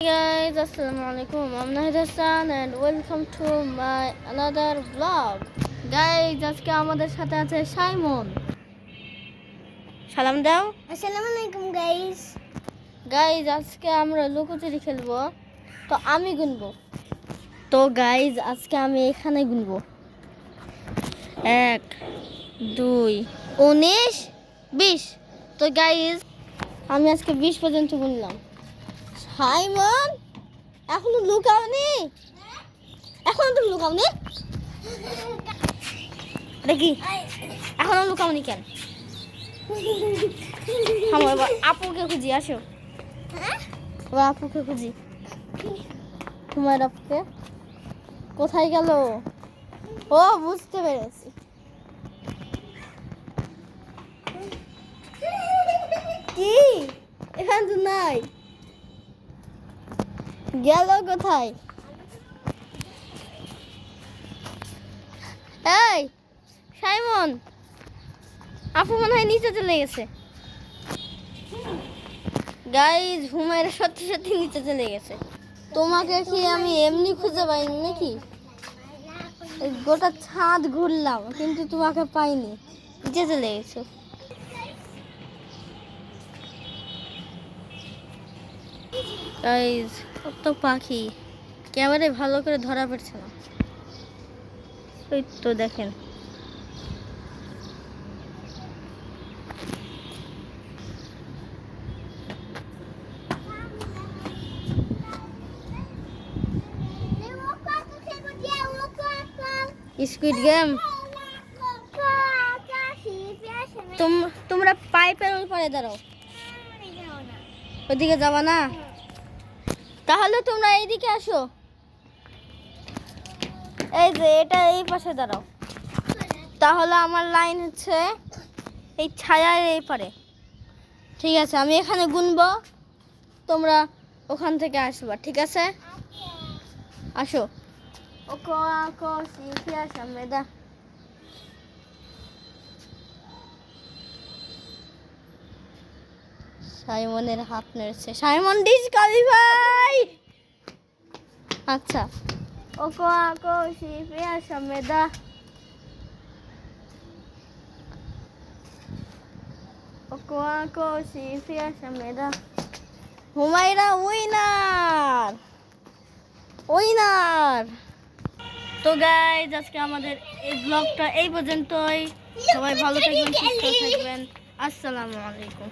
Hey guys, Assalamualaikum. I'm Nahid Hassan and welcome to my another vlog. Guys, আজকে আমাদের সাথে আছে Simon. সালাম দাও। আসসালামু আলাইকুম গাইস। গাইজ আজকে আমরা লুকোচুরি খেলবো। তো আমি গুনবো। তো গাইজ আজকে আমি এখানে গুনবো 1 2 19 20। তো গাইজ আমি আজকে 20 পর্যন্ত গুনলাম। সাইমন এখনো লুকাওনি? এখনো তুমি লুকাওনি? দেখি এখনো লুকাওনি কেন? থামো এবার আপুকে খুঁজি, আসো এবার আপুকে খুঁজি। তোমার আপুকে কোথায় গেল? ও বুঝতে পেরেছি। কি এখানে তো নাই, গেল কোথায়? এই সাইমন, আপু মনে হয় নিচে চলে গেছে। গাইজ হুমায়রা সত্যি সত্যি নিচে চলে গেছে। তোমাকে কি আমি এমনি খুঁজে পাইনি নাকি? গোটা ছাদ ঘুরলাম কিন্তু তোমাকে পাইনি, নিচে চলে গেছো। গাইজ কত পাখি, ক্যামেরে ভালো করে ধরা পড়ছে না। ওই তো দেখেন স্কুইড গেম। তোমরা পাইপের উপরে দাঁড়াও, ওইদিকে যাবা না? তাহলে তোমরা এইদিকে আসো, এই যে এটা এই পাশে দাঁড়াও। তাহলে আমার লাইন হচ্ছে এই ছায়ার এই পারে। ঠিক আছে, আমি এখানে গুনবো, তোমরা ওখান থেকে আসবা। ঠিক আছে, আসো। সাইমনের হাত নেড়েছে। সাইমন ডিসকালিফাই। আচ্ছা, ওকো আকো শিফিয়া সামেদা। ওকো আকো শিফিয়া সামেদা। Humaira winner, winner. তো গাইজ আজকে আমাদের এই ব্লগটা এই পর্যন্তই। সবাই ভালো থাকবেন, সুস্থ থাকবেন। আসসালামু আলাইকুম।